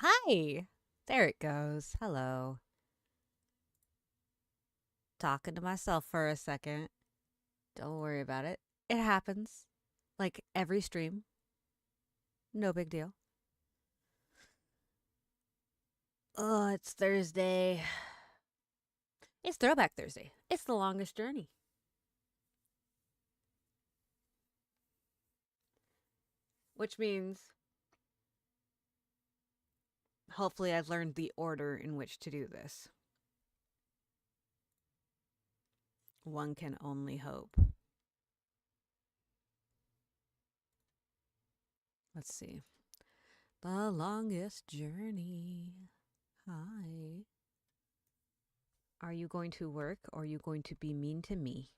Hi. There it goes. Hello. Talking to myself for a second. Don't worry about it. It happens. Like every stream. No big deal. Oh, it's Thursday. It's Throwback Thursday. It's the longest journey. Which means hopefully I've learned the order in which to do this. One can only hope. Let's see. The longest journey. Hi. Are you going to work or are you going to be mean to me?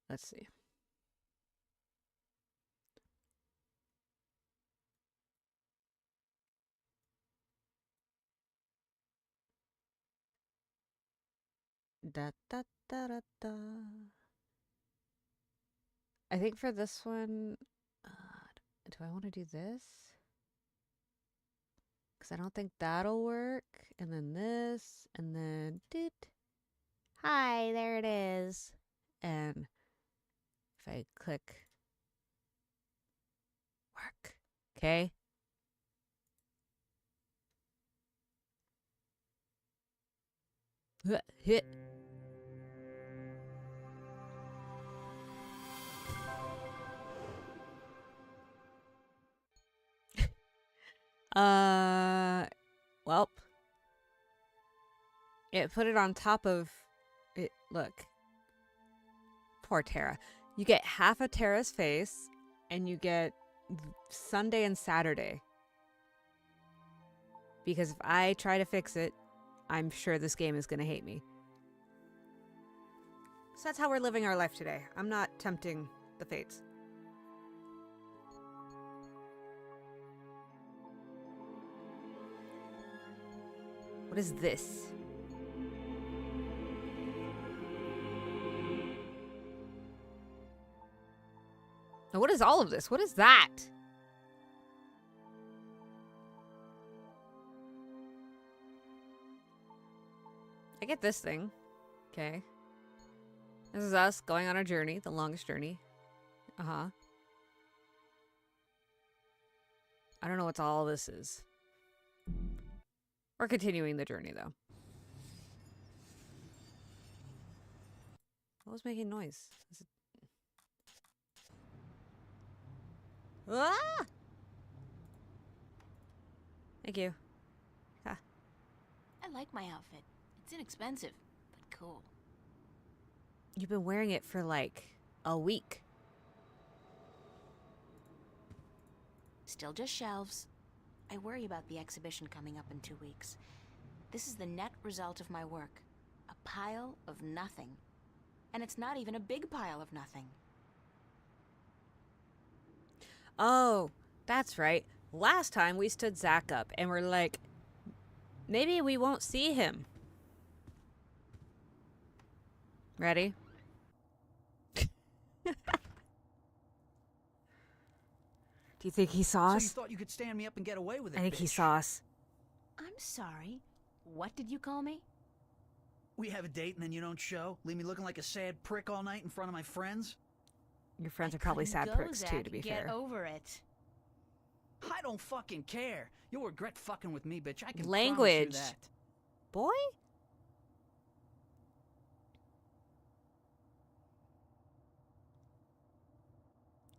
Let's see. Da da da da da. I think for this one, do I want to do this? Because I don't think that'll work. And then this, and then doot. Hi, there it is. And if I click work, okay. Hit. Well, it put it on top of it. Look, poor Tara. You get half of Tara's face, and you get Sunday and Saturday. Because if I try to fix it, I'm sure this game is going to hate me. So that's how we're living our life today. I'm not tempting the fates. What is this? Now, what is all of this? What is that? I get this thing. Okay. This is us going on a journey, the longest journey. Uh-huh. I don't know what all this is. We're continuing the journey, though. What was making noise? Is it... Ah! Thank you. I like my outfit. It's inexpensive, but cool. You've been wearing it for like a week. Still just shelves. I worry about the exhibition coming up in 2 weeks. This is the net result of my work. A pile of nothing. And it's not even a big pile of nothing. Oh, that's right. Last time we stood Zach up and we're like, maybe we won't see him. Ready? Do you think he saw us? So you thought you could stand me up and get away with it, I think bitch. he saw us. I'm sorry. What did you call me? We have a date and then you don't show? Leave me looking like a sad prick all night in front of my friends? Your friends are probably sad pricks too, to be fair. Get over it. I don't fucking care. You'll regret fucking with me, bitch. I can Language. promise you that. Boy?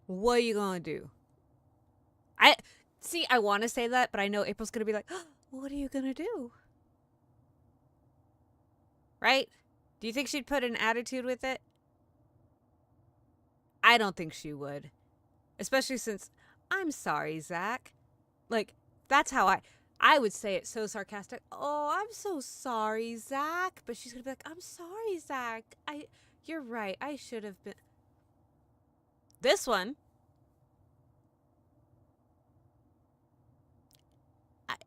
What are you gonna do? I want to say that, but I know April's gonna be like, oh, what are you gonna do? Right? Do you think she'd put an attitude with it? I don't think she would. Especially since, I'm sorry, Zach. Like, that's how I would say it so sarcastic. Oh, I'm so sorry, Zach. But she's gonna be like, I'm sorry, Zach. You're right. I should have been. This one,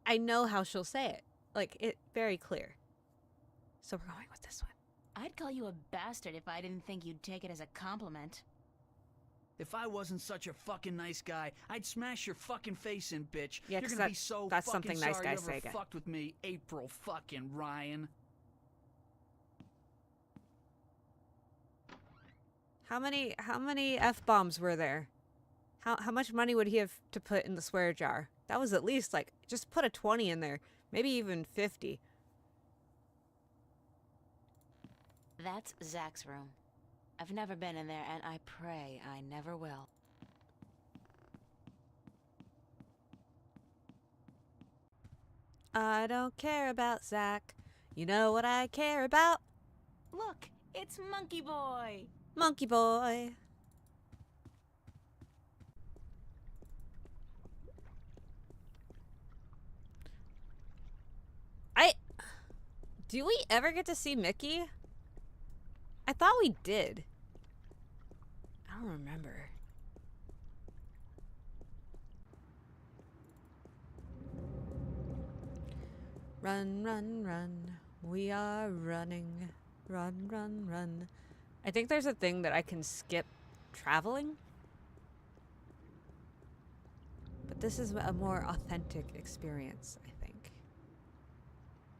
I know how she'll say it. Like, it very clear. So we're going with this one. I'd call you a bastard if I didn't think you'd take it as a compliment. If I wasn't such a fucking nice guy, I'd smash your fucking face in, bitch. Yeah, You're 'cause gonna be so that's fucking something nice sorry guys you say ever again. fucked with me, April fucking Ryan. How many F-bombs were there? How much money would he have to put in the swear jar? That was at least like, just put a 20 in there. Maybe even 50. That's Zach's room. I've never been in there, and I pray I never will. I don't care about Zach. You know what I care about? Look, it's Monkey Boy! Monkey Boy. Do we ever get to see Mickey? I thought we did. I don't remember. Run, run, run. We are running. Run, run, run. I think there's a thing that I can skip traveling. But this is a more authentic experience, I think.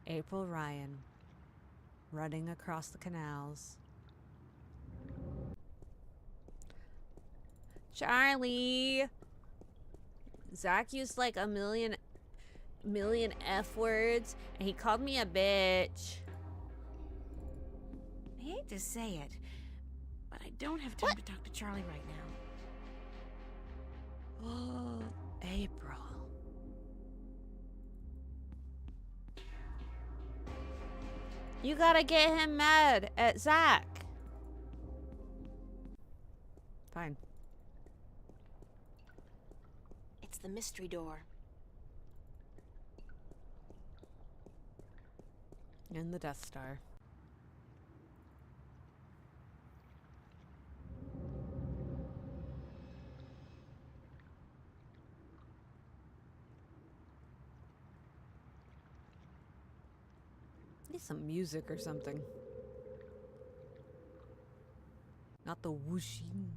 April Ryan running across the canals. Charlie! Zach used like a million F words, and he called me a bitch. I hate to say it, but I don't have time to talk to Charlie right now. Oh, April. You gotta get him mad at Zach. Fine. It's the mystery door. And the Death Star. Need some music or something. Not the whooshing.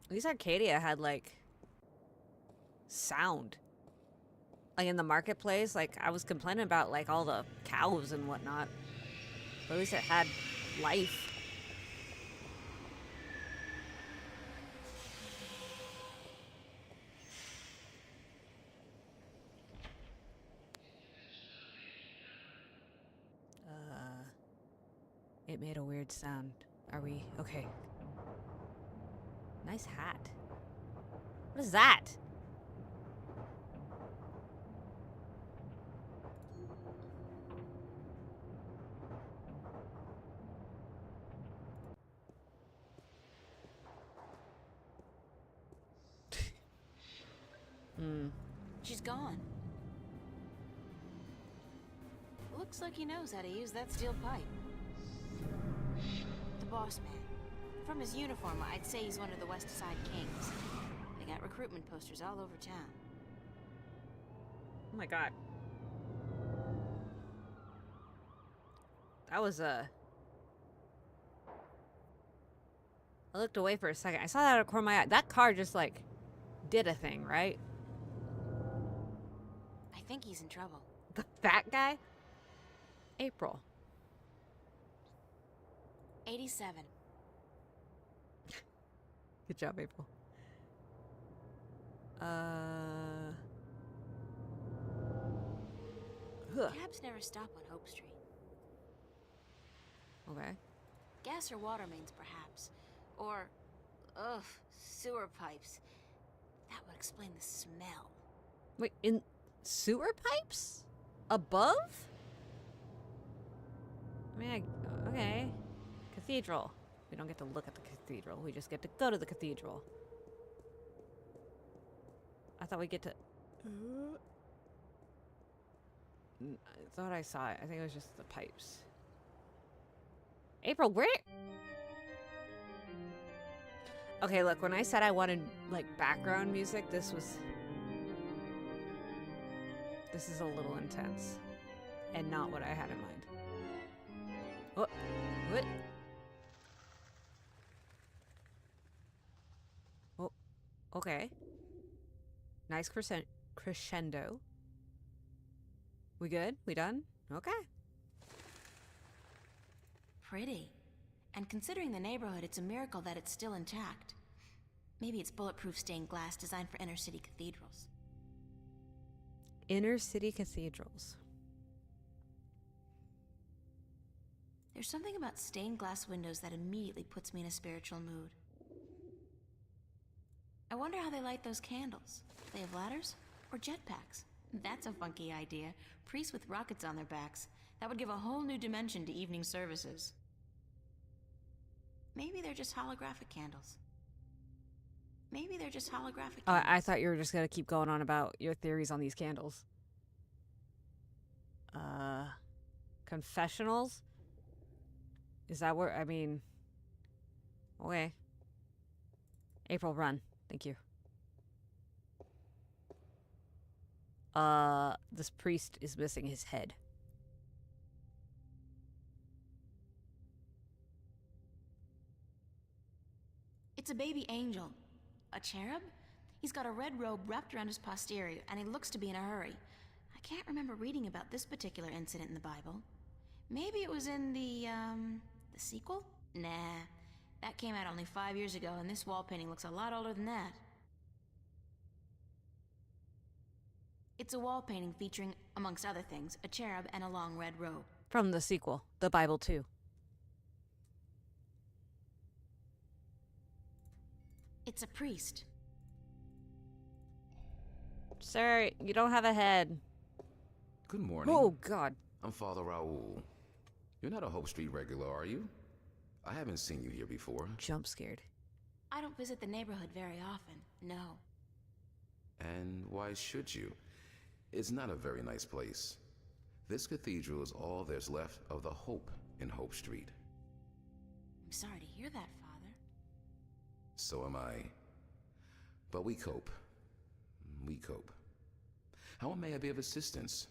At least Arcadia had like sound. Like in the marketplace, like I was complaining about like all the cows and whatnot. But at least it had life. It made a weird sound. Are we okay? Nice hat. What is that? She's gone. Looks like he knows how to use that steel pipe. The boss man. From his uniform, I'd say he's one of the West Side Kings. They got recruitment posters all over town. Oh my god. That was I looked away for a second. I saw that out of the corner of my eye. That car just like did a thing, right? I think he's in trouble. The fat guy? April. 87. Good job, April. Cabs never stop on Hope Street. Okay. Gas or water mains, perhaps. Or, sewer pipes. That would explain the smell. Wait, in sewer pipes? Above? I mean, okay. Cathedral. We don't get to look at the cathedral. We just get to go to the cathedral. I thought we get to... I thought I saw it. I think it was just the pipes. April, where... Okay, look, when I said I wanted, like, background music, this was... This is a little intense. And not what I had in mind. What? What? Oh, okay. Nice crescendo. We good? We done? Okay. Pretty. And considering the neighborhood, it's a miracle that it's still intact. Maybe it's bulletproof stained glass designed for inner city cathedrals. Inner city cathedrals. There's something about stained glass windows that immediately puts me in a spiritual mood. I wonder how they light those candles. Do they have ladders? Or jetpacks? That's a funky idea. Priests with rockets on their backs. That would give a whole new dimension to evening services. Maybe they're just holographic candles. Maybe they're just holographic candles. I thought you were just going to keep going on about your theories on these candles. Confessionals? Is that where, I mean... Okay. April, run. Thank you. This priest is missing his head. It's a baby angel. A cherub? He's got a red robe wrapped around his posterior, and he looks to be in a hurry. I can't remember reading about this particular incident in the Bible. Maybe it was in the sequel? Nah. That came out only 5 years ago, and this wall painting looks a lot older than that. It's a wall painting featuring, amongst other things, a cherub and a long red robe. From the sequel, the Bible 2. It's a priest. Sir, you don't have a head. Good morning. Oh, God. I'm Father Raoul. You're not a Hope Street regular, are you? I haven't seen you here before. Jump scared. I don't visit the neighborhood very often, no. And why should you? It's not a very nice place. This cathedral is all there's left of the hope in Hope Street. I'm sorry to hear that, Father. So am I. But we cope. We cope. How may I be of assistance?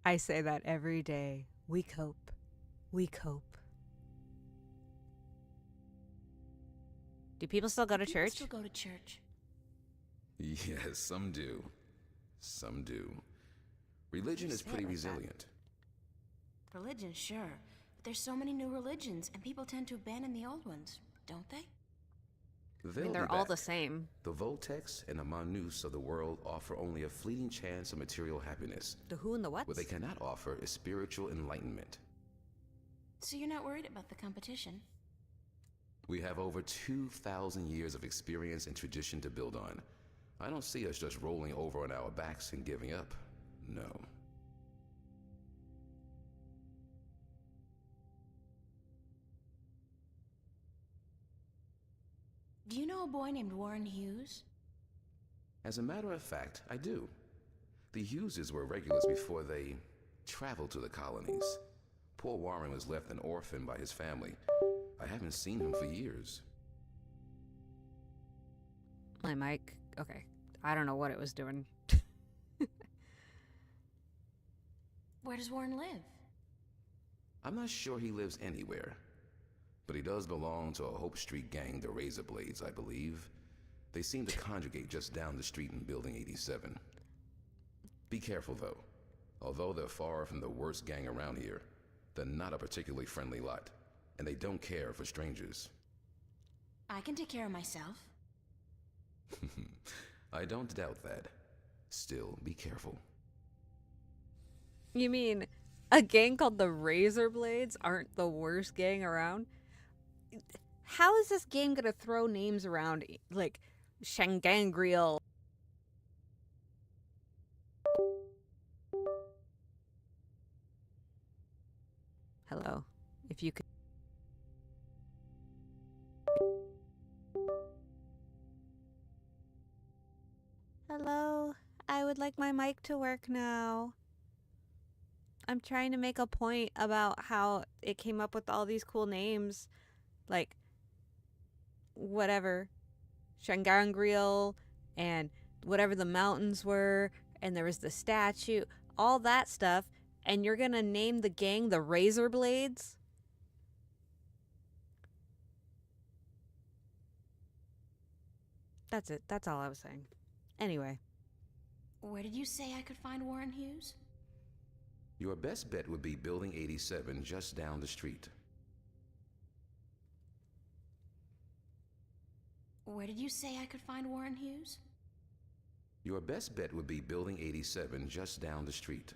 I say that every day. We cope. We cope. Do people still go to church? Still go to church. Yes, some do. Some do. Religion is pretty resilient. Religion, sure. But there's so many new religions, and people tend to abandon the old ones, don't they? I mean, they're all the same. The Voltex and the Manus of the world offer only a fleeting chance of material happiness. The who and the what? What they cannot offer is spiritual enlightenment. So you're not worried about the competition? We have over 2,000 years of experience and tradition to build on. I don't see us just rolling over on our backs and giving up. No. Do you know a boy named Warren Hughes? As a matter of fact, I do. The Hugheses were regulars before they traveled to the colonies. Poor Warren was left an orphan by his family. I haven't seen him for years. My mic. Okay. I don't know what it was doing. Where does Warren live? I'm not sure he lives anywhere. But he does belong to a Hope Street gang, the Razor Blades, I believe. They seem to congregate just down the street in Building 87. Be careful, though. Although they're far from the worst gang around here, they're not a particularly friendly lot, and they don't care for strangers. I can take care of myself. I don't doubt that. Still, be careful. You mean a gang called the Razor Blades aren't the worst gang around? How is this game gonna throw names around like Shangangriel? Hello, if you could. Hello, I would like my mic to work now. I'm trying to make a point about how it came up with all these cool names. Like, whatever. Shangangriel and whatever the mountains were, and there was the statue, all that stuff, and you're gonna name the gang the Razor Blades? That's it. That's all I was saying. Anyway. Where did you say I could find Warren Hughes? Your best bet would be Building 87 just down the street. Where did you say I could find Warren Hughes? Your best bet would be Building 87 just down the street.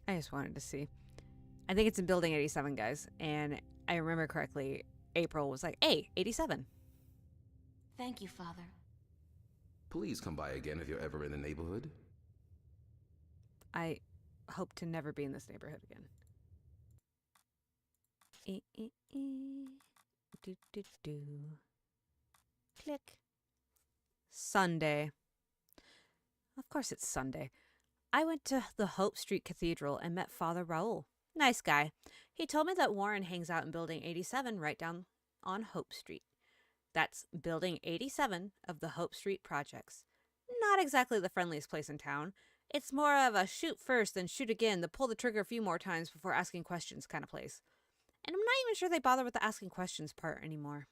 I just wanted to see. I think it's in Building 87, guys. And I remember correctly, April was like, hey, 87. Thank you, Father. Please come by again if you're ever in the neighborhood. I hope to never be in this neighborhood again. Do, do, do. Click. Sunday. Of course it's Sunday. I went to the Hope Street Cathedral and met Father Raoul. Nice guy. He told me that Warren hangs out in Building 87 right down on Hope Street. That's Building 87 of the Hope Street Projects. Not exactly the friendliest place in town. It's more of a shoot first then shoot again, to pull the trigger a few more times before asking questions kind of place. And I'm not even sure they bother with the asking questions part anymore.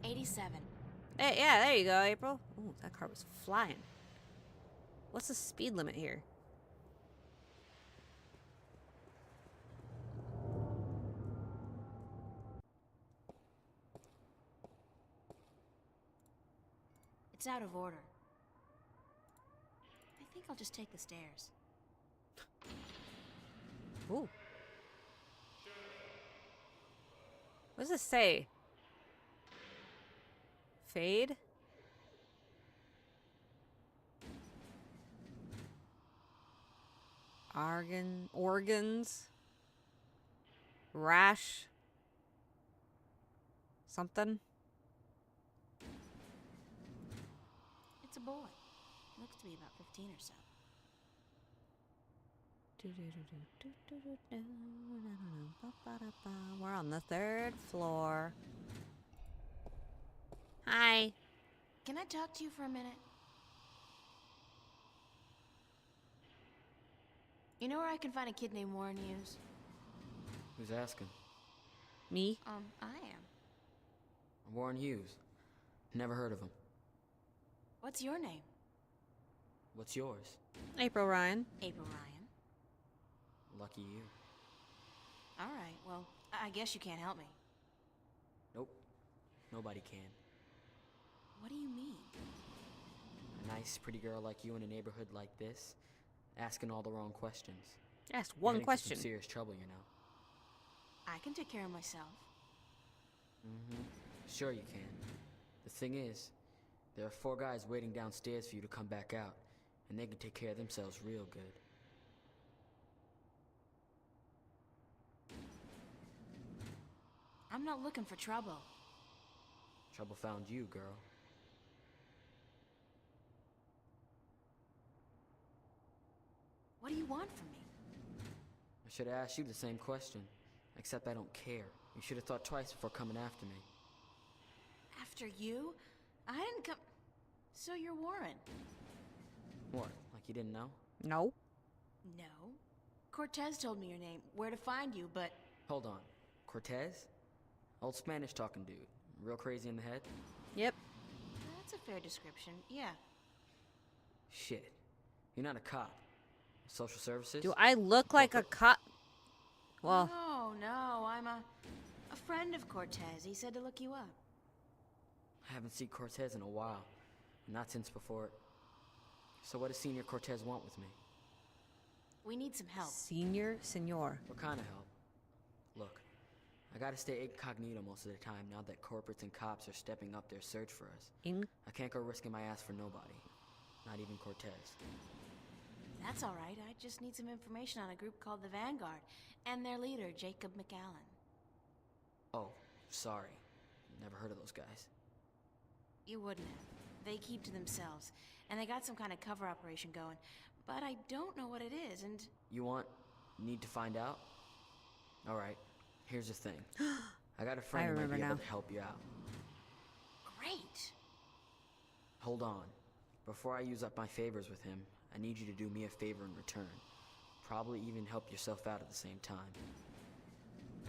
'87. Hey, yeah, there you go, April. Ooh, that car was flying. What's the speed limit here? It's out of order. I think I'll just take the stairs. Ooh. What does this say? Fade? Organs? Rash? Something? It's a boy. Looks to be about 15 or so. We're on the 3rd floor. Hi. Can I talk to you for a minute? You know where I can find a kid named Warren Hughes? Who's asking? Me? I am. Warren Hughes. Never heard of him. What's your name? What's yours? April Ryan. April Ryan. Lucky you. All right, well, I guess you can't help me. Nope. Nobody can. What do you mean? A nice, pretty girl like you in a neighborhood like this, asking all the wrong questions. Asked You're one heading for question. some serious trouble, you know. I can take care of myself. Mm-hmm. Sure you can. The thing is, there are 4 guys waiting downstairs for you to come back out, and they can take care of themselves real good. I'm not looking for trouble. Trouble found you, girl. What do you want from me? I should have asked you the same question, except I don't care. You should have thought twice before coming after me. After you? I didn't come... So you're Warren? What, like you didn't know? No. No. Cortez told me your name, where to find you, but... Hold on. Cortez? Old Spanish talking dude. Real crazy in the head? Yep. That's a fair description, yeah. Shit. You're not a cop. Social services? Do I look like a cop? Well, No, I'm a friend of Cortez. He said to look you up. I haven't seen Cortez in a while. Not since before... So what does Senior Cortez want with me? We need some help. Senor. What kind of help? Look, I gotta stay incognito most of the time now that corporates and cops are stepping up their search for us. I can't go risking my ass for nobody. Not even Cortez. That's all right. I just need some information on a group called the Vanguard and their leader, Jacob McAllen. Oh, sorry. Never heard of those guys. You wouldn't have. they keep to themselves, and they got some kind of cover operation going, but I don't know what it is, and... Need to find out? Alright, here's the thing. I got a friend who might be able to help you out. Great! Hold on. Before I use up my favors with him, I need you to do me a favor in return. Probably even help yourself out at the same time.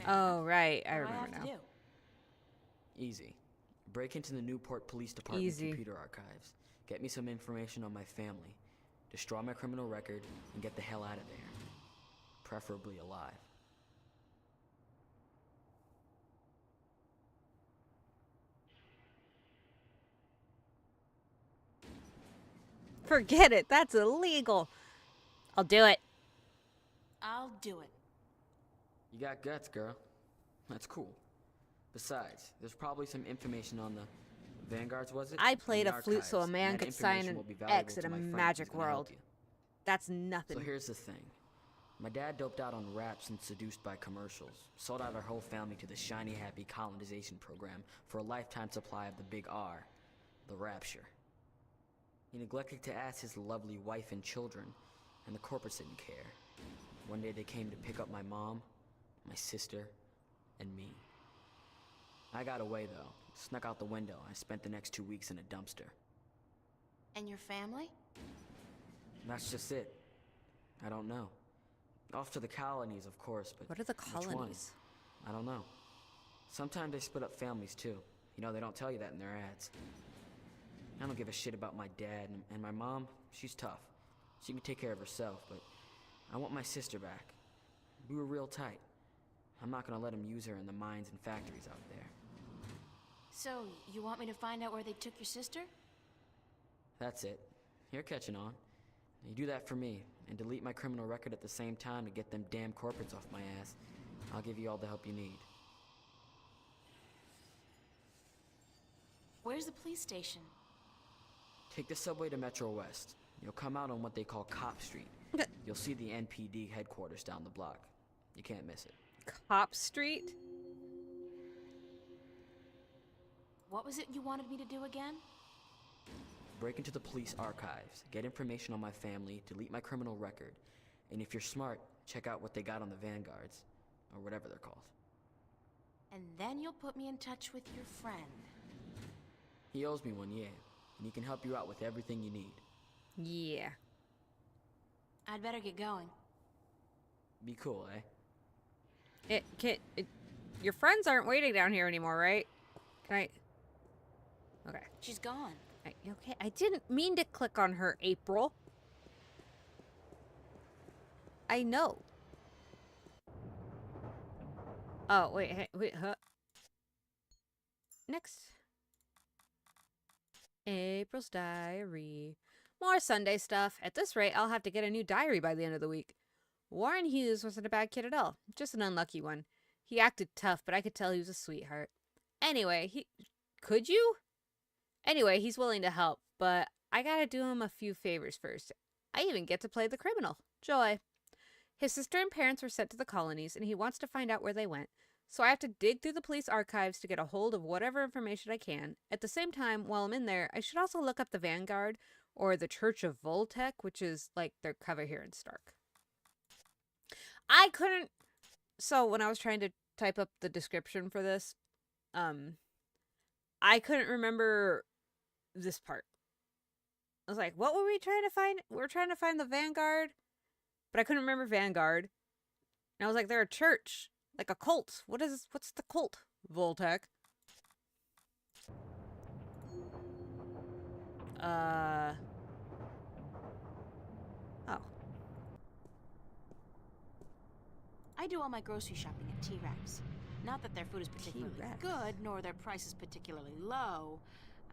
Oh, right. I What do remember have now. to do? Easy. Break into the Newport Police Department computer archives. Get me some information on my family. Destroy my criminal record and get the hell out of there. Preferably alive. Forget it. That's illegal. I'll do it. I'll do it. You got guts, girl. That's cool. Besides, there's probably some information on the Vanguards, was it? I played In the a flute so a archives, man and that could sign information an will be valuable X in to a my friend magic who's gonna help world. you. That's nothing. So here's the thing. My dad doped out on raps and seduced by commercials. Sold out our whole family to the shiny happy colonization program for a lifetime supply of the big R, the rapture. He neglected to ask his lovely wife and children, and the corporates didn't care. One day they came to pick up my mom, my sister, and me. I got away though, snuck out the window, and I spent the next 2 weeks in a dumpster. And your family? That's just it. I don't know. Off to the colonies, of course, but What are the which one? colonies? I don't know. Sometimes they split up families too. You know, they don't tell you that in their ads. I don't give a shit about my dad, and my mom, she's tough. She can take care of herself, but I want my sister back. We were real tight. I'm not gonna let him use her in the mines and factories out there. So, you want me to find out where they took your sister? That's it. You're catching on. You do that for me, and delete my criminal record at the same time to get them damn corporates off my ass. I'll give you all the help you need. Where's the police station? Take the subway to Metro West. You'll come out on what they call Cop Street. You'll see the NPD headquarters down the block. You can't miss it. Cop Street? What was it you wanted me to do again? Break into the police archives, get information on my family, delete my criminal record, and if you're smart, check out what they got on the Vanguards, or whatever they're called. And then you'll put me in touch with your friend. He owes me one, yeah, and he can help you out with everything you need. Yeah. I'd better get going. Be cool, eh? Your friends aren't waiting down here anymore, right? Can I? Okay. She's gone. Okay, I didn't mean to click on her, April. I know. Oh, wait, hey, wait, huh? Next. April's diary. More Sunday stuff. At this rate, I'll have to get a new diary by the end of the week. Warren Hughes wasn't a bad kid at all. Just an unlucky one. He acted tough, but I could tell he was a sweetheart. Anyway, Could you? Anyway, he's willing to help, but I gotta do him a few favors first. I even get to play the criminal. Joy. His sister and parents were sent to the colonies, and he wants to find out where they went. So I have to dig through the police archives to get a hold of whatever information I can. At the same time, while I'm in there, I should also look up the Vanguard or the Church of Voltec, which is like their cover here in Stark. I couldn't... So when I was trying to type up the description for this, I couldn't remember this part. I was like, what were we trying to find? We're trying to find the Vanguard, but I couldn't remember Vanguard. And I was like, they're a church, like a cult. What's the cult? Voltec. Oh. I do all my grocery shopping at T-Rex. Not that their food is particularly T-Rex. good, nor their prices particularly low.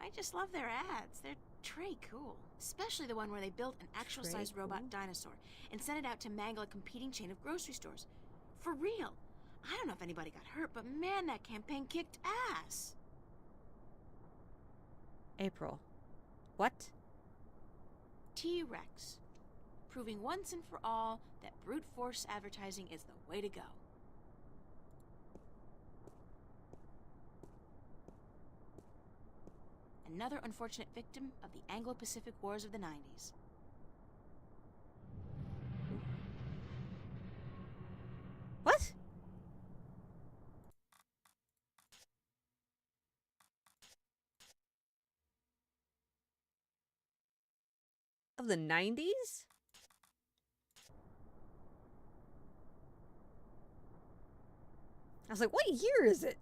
I just love their ads. They're tray cool. Especially the one where they built an actual-sized robot dinosaur and sent it out to mangle a competing chain of grocery stores. For real. I don't know if anybody got hurt, but man, that campaign kicked ass. April. What? T-Rex. Proving once and for all that brute force advertising is the way to go. Another unfortunate victim of the Anglo-Pacific Wars of the 90s. What? Of the 90s? I was like, what year is it?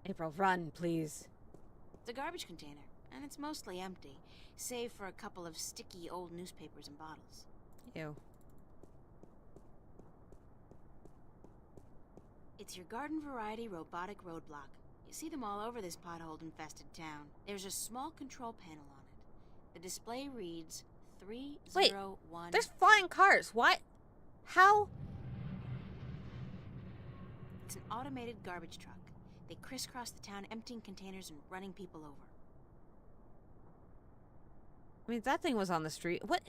April, run, please. It's a garbage container, and it's mostly empty, save for a couple of sticky old newspapers and bottles. Ew. It's your garden variety robotic roadblock. You see them all over this pothole-infested town. There's a small control panel on it. The display reads 301. There's flying cars. What? How? It's an automated garbage truck. They crisscross the town, emptying containers and running people over. I mean, that thing was on the street. What?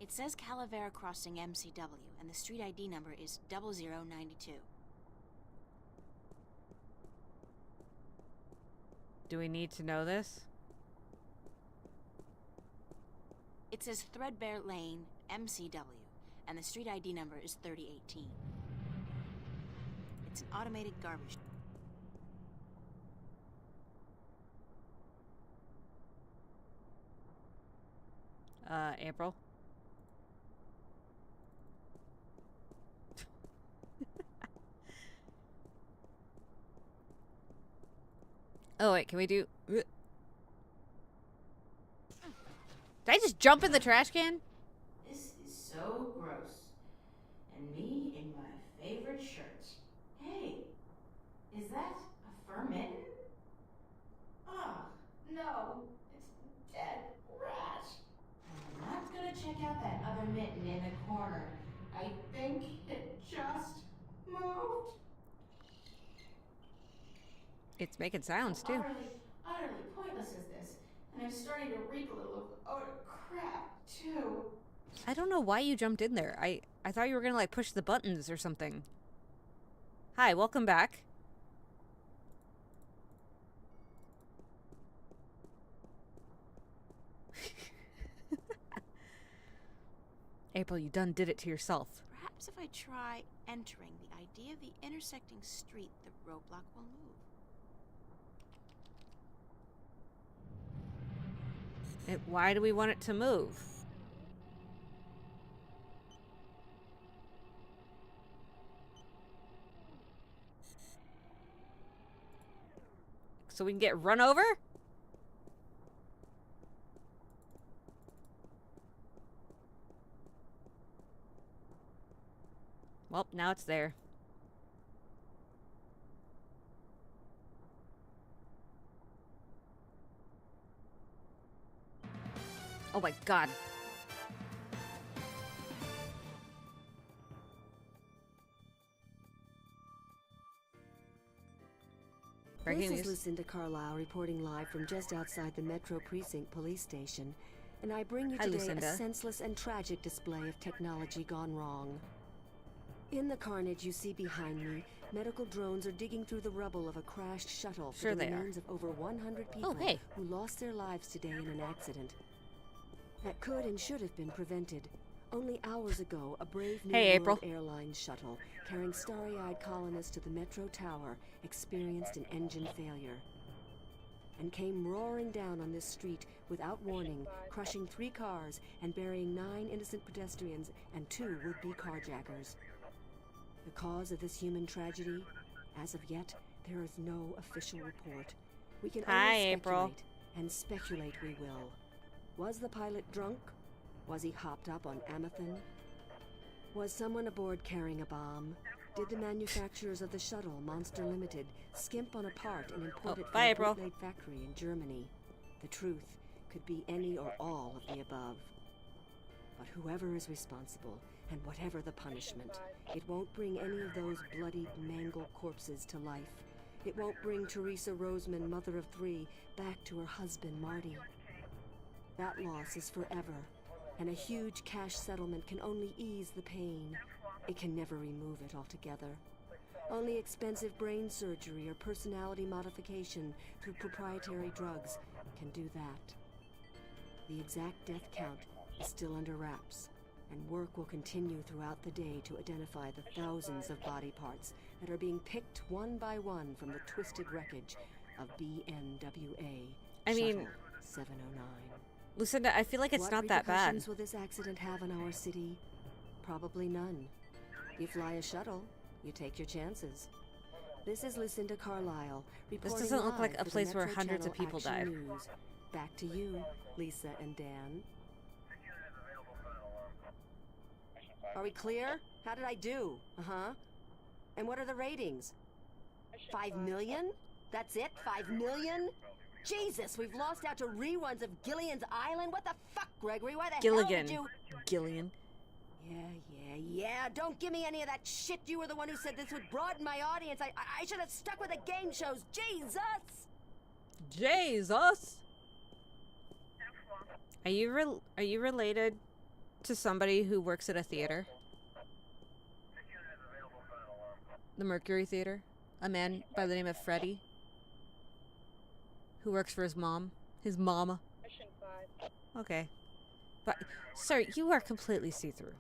It says Calavera Crossing MCW, and the street ID number is 0092. Do we need to know this? It says Threadbare Lane, MCW, and the street ID number is 3018. It's an automated garbage. April? Oh, wait, can we do... Did I just jump in the trash can? This is so gross. And me in my favorite shirt. Hey, is that a fur mitten? Ugh, no, it's a dead rat. I'm not gonna check out that other mitten in the corner. I think it just moved. It's making sounds, too. Utterly pointless is this. And I'm starting to reek a little of utter crap, too. I don't know why you jumped in there. I thought you were gonna, like, push the buttons or something. Hi, welcome back. April, you done did it to yourself. Perhaps if I try entering the idea of the intersecting street, the roadblock will move. Why do we want it to move? So we can get run over? Well, now it's there. Oh my god. Breaking This is news. Lucinda Carlisle reporting live from just outside the Metro Precinct Police Station, and I bring you Hi, today Lucinda. a senseless and tragic display of technology gone wrong. In the carnage you see behind me, medical drones are digging through the rubble of a crashed shuttle for Sure the they are. remains of over 100 people hey. who lost their lives today in an accident. That could and should have been prevented. Only hours ago, a brave New Hey, World April. Airlines shuttle carrying starry-eyed colonists to the Metro Tower experienced an engine failure and came roaring down on this street without warning, crushing 3 cars and burying 9 innocent pedestrians and 2 would-be carjackers. The cause of this human tragedy? As of yet, there is no official report. We can Hi, only April. speculate, and speculate we will. Was the pilot drunk? Was he hopped up on Amethyst? Was someone aboard carrying a bomb? Did the manufacturers of the shuttle, Monster Limited, skimp on a part and import it from bye, a April. bootleg factory in Germany? The truth could be any or all of the above. But whoever is responsible, and whatever the punishment, it won't bring any of those bloodied, mangled corpses to life. it won't bring Teresa Roseman, mother of 3, back to her husband, Marty. That loss is forever, and a huge cash settlement can only ease the pain. It can never remove it altogether. Only expensive brain surgery or personality modification through proprietary drugs can do that. The exact death count is still under wraps, and work will continue throughout the day to identify the thousands of body parts that are being picked one by one from the twisted wreckage of BNWA I mean, Shuttle 709. Lucinda, I feel like it's What not that bad. repercussions will this accident have on our city? Probably none. You fly a shuttle, you take your chances. This is Lucinda Carlisle, reporting doesn't look like live a for the place where Metro hundreds of Channel people Action died. News. Back to you, Lisa and Dan. Are we clear? How did I do? Uh-huh. And what are the ratings? 5 million? That's it? 5 million? Jesus, we've lost out to reruns of Gillian's Island? What the fuck, Gregory? Why the hell Gilligan. did you... Gillian. Yeah. Don't give me any of that shit. You were the one who said this would broaden my audience. I should have stuck with the game shows. Jesus! Jesus! Are you related to somebody who works at a theater? The Mercury Theater? A man by the name of Freddie? Who works for his mom? His mama? Okay. But, sir, you are completely see-through.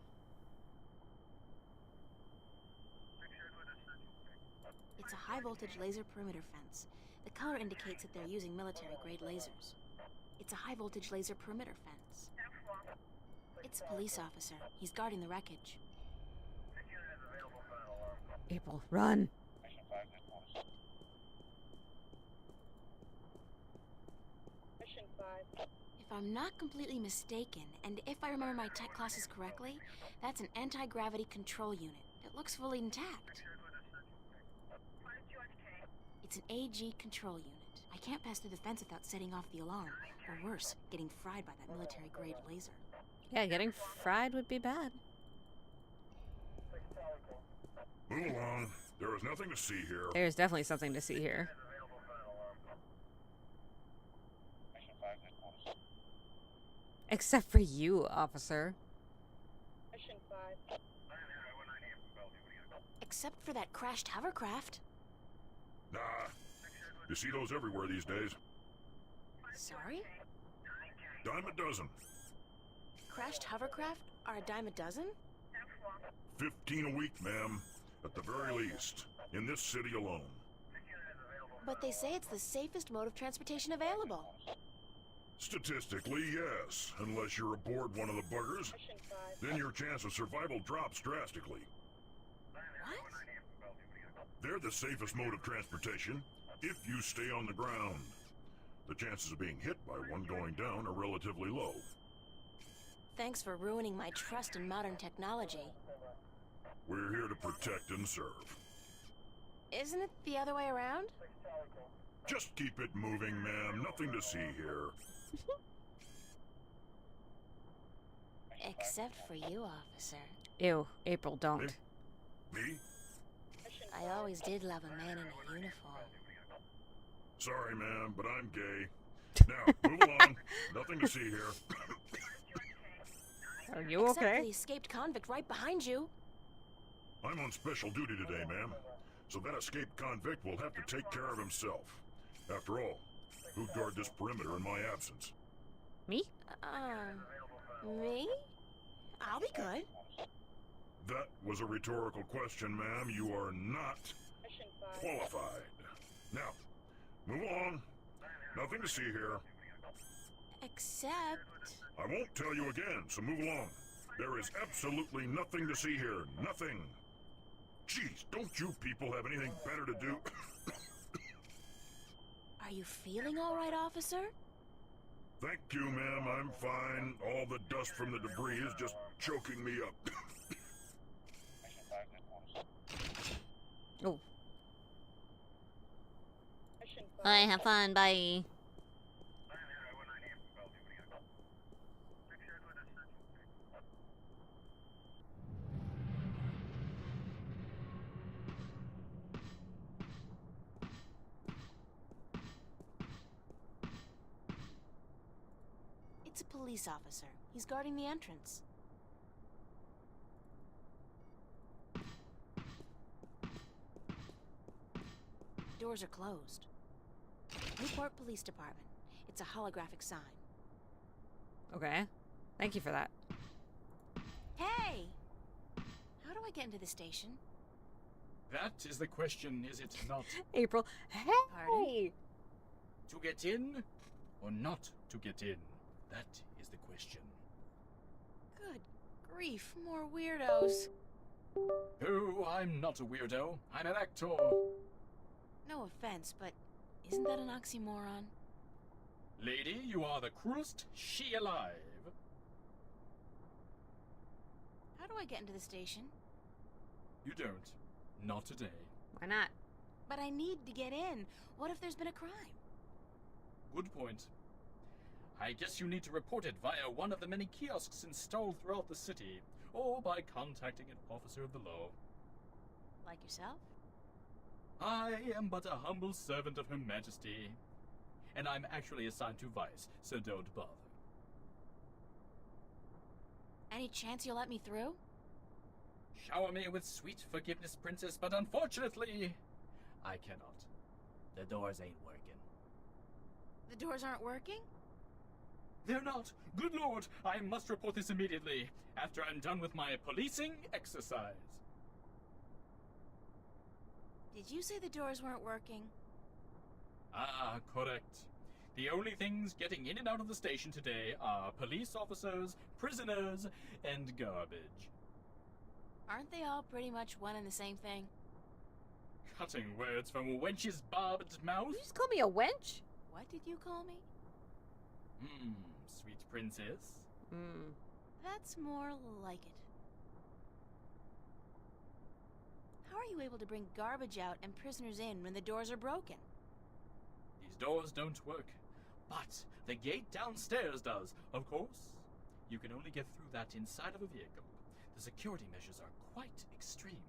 It's a high-voltage laser perimeter fence. The color indicates that they're using military-grade lasers. It's a high-voltage laser perimeter fence. It's a police officer. He's guarding the wreckage. April, run! If I'm not completely mistaken, and if I remember my tech classes correctly, that's an anti-gravity control unit. It looks fully intact. It's an AG control unit. I can't pass through the fence without setting off the alarm, or worse, getting fried by that military-grade laser. Yeah, getting fried would be bad. Move along. There is nothing to see here. There's definitely something to see here. Except for you, officer. Except for that crashed hovercraft. Nah. You see those everywhere these days. Sorry? Dime a dozen. Crashed hovercraft are a dime a dozen? 15 a week, ma'am. At the very least. In this city alone. But they say it's the safest mode of transportation available. Statistically, yes. Unless you're aboard one of the buggers. Then your chance of survival drops drastically. What? They're the safest mode of transportation if you stay on the ground. The chances of being hit by one going down are relatively low. Thanks for ruining my trust in modern technology. We're here to protect and serve. Isn't it the other way around? Just keep it moving, ma'am. Nothing to see here. Except for you, officer. Ew, April, don't. Me? I always did love a man in a uniform. Sorry, ma'am, but I'm gay. Now, move along. Nothing to see here. Are you Except okay? for the escaped convict right behind you. I'm on special duty today, ma'am. So that escaped convict will have to take care of himself. After all, who'd guard this perimeter in my absence? Me? Me? I'll be good. That was a rhetorical question, ma'am. You are not qualified. Now, move along. Nothing to see here. Except... I won't tell you again, so move along. There is absolutely nothing to see here. Nothing. Jeez, don't you people have anything better to do? Are you feeling all right, officer? Thank you, ma'am. I'm fine. All the dust from the debris is just choking me up. Oh. Bye, have fun, bye. It's a police officer. He's guarding the entrance. Doors are closed. Newport Police Department. It's a holographic sign. Okay. Thank you for that. Hey! How do I get into the station? That is the question, is it not? April. Hey! Pardon? To get in or not to get in? That is the question. Good grief, more weirdos. Oh, I'm not a weirdo. I'm an actor. No offense, but isn't that an oxymoron? Lady, you are the cruelest she alive. How do I get into the station? You don't. Not today. Why not? But I need to get in. What if there's been a crime? Good point. I guess you need to report it via one of the many kiosks installed throughout the city, or by contacting an officer of the law. Like yourself? I am but a humble servant of Her Majesty, and I'm actually assigned to Vice, so don't bother. Any chance you'll let me through? Shower me with sweet forgiveness, Princess, but unfortunately, I cannot. The doors ain't working. The doors aren't working? They're not. Good Lord, I must report this immediately, after I'm done with my policing exercise. Did you say the doors weren't working? Ah, correct. The only things getting in and out of the station today are police officers, prisoners, and garbage. Aren't they all pretty much one and the same thing? Cutting words from a wench's barbed mouth? You just call me a wench? What did you call me? Sweet princess. That's more like it. How are you able to bring garbage out and prisoners in when the doors are broken? These doors don't work, but the gate downstairs does, of course. You can only get through that inside of a vehicle. The security measures are quite extreme.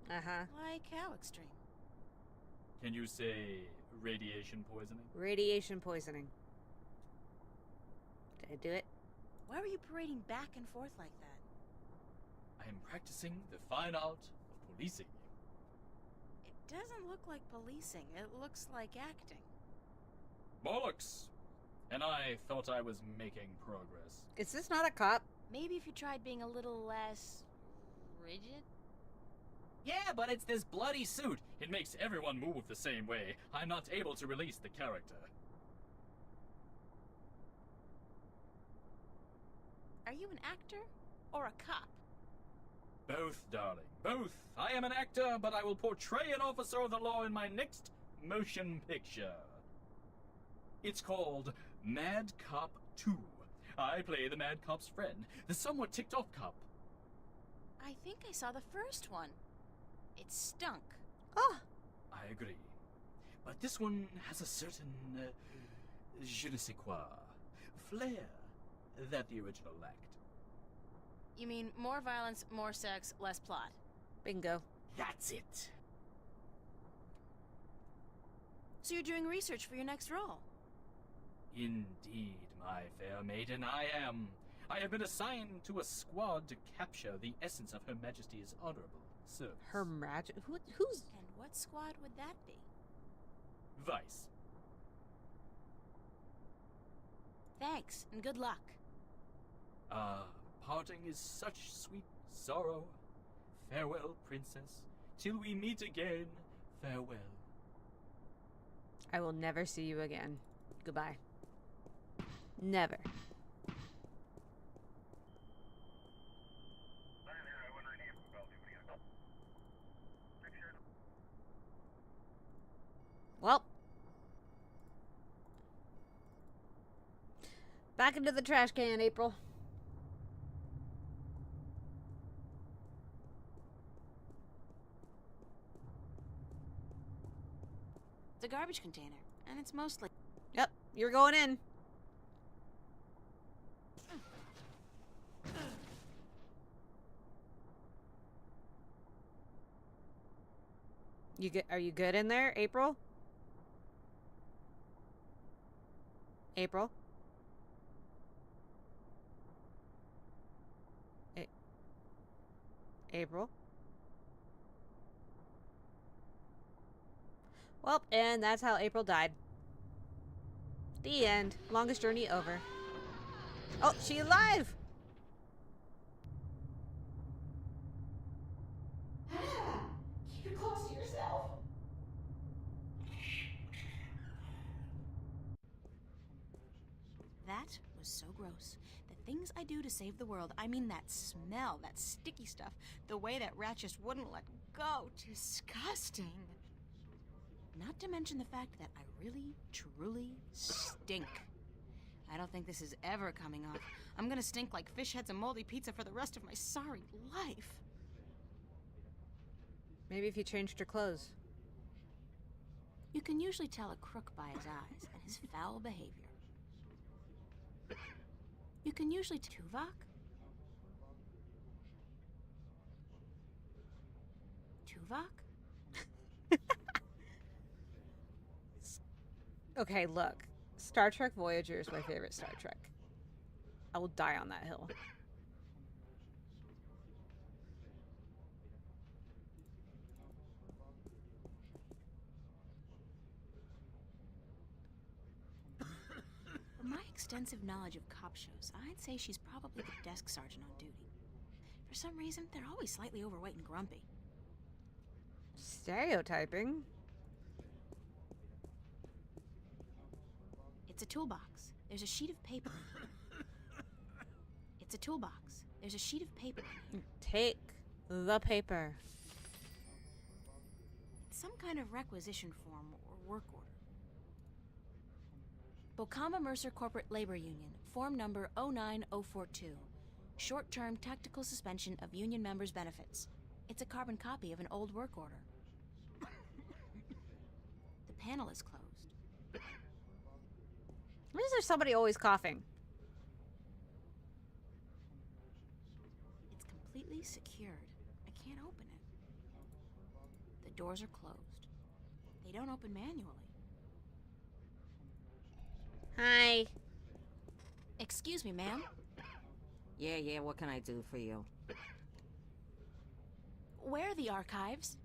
Uh-huh. Like how extreme? Can you say radiation poisoning? Radiation poisoning. Did I do it? Why were you parading back and forth like that? I am practicing the fine art of policing. It doesn't look like policing. It looks like acting. Bollocks! And I thought I was making progress. Is this not a cop? Maybe if you tried being a little less rigid? Yeah, but it's this bloody suit. It makes everyone move the same way. I'm not able to release the character. Are you an actor or a cop? Both, darling, both. I am an actor, but I will portray an officer of the law in my next motion picture. It's called Mad Cop 2. I play the Mad Cop's friend, the somewhat ticked-off cop. I think I saw the first one. It stunk. Oh, I agree. But this one has a certain, je ne sais quoi, flair that the original lacked. You mean more violence, more sex, less plot? bingo. That's it. So you're doing research for your next role? Indeed, my fair maiden, I am. I have been assigned to a squad to capture the essence of Her Majesty's honorable service. Her magic. Who's? And what squad would that be? Vice. Thanks, and good luck. Parting is such sweet sorrow. Farewell, princess. Till we meet again, farewell. I will never see you again. Goodbye. Never. Well. Back into the trash can, April. It's a garbage container, and it's mostly... Yep, you're going in. Are you good in there, April? April? April. Well, and that's how April died. The end. Longest journey over. Oh, she alive! Keep it close to yourself. That was so gross. The things I do to save the world, I mean that smell, that sticky stuff, the way that rat just wouldn't let go. Disgusting. Not to mention the fact that I really, truly stink. I don't think this is ever coming off. I'm gonna stink like fish heads and moldy pizza for the rest of my sorry life. Maybe if you changed your clothes. You can usually tell a crook by his eyes and his foul behavior. You can usually Tuvok? Tuvok? Okay, look. Star Trek Voyager is my favorite Star Trek. I will die on that hill. From my extensive knowledge of cop shows, I'd say she's probably the desk sergeant on duty. For some reason, they're always slightly overweight and grumpy. Stereotyping? It's a toolbox. There's a sheet of paper. It's a toolbox. There's a sheet of paper. Take the paper. It's some kind of requisition form or work order. Bocama Mercer Corporate Labor Union, form number 09042. Short-term tactical suspension of union members' benefits. It's a carbon copy of an old work order. The panel is closed. Why is there somebody always coughing? It's completely secured. I can't open it. The doors are closed. They don't open manually. Hi. Excuse me, ma'am. Yeah, what can I do for you? Where are the archives?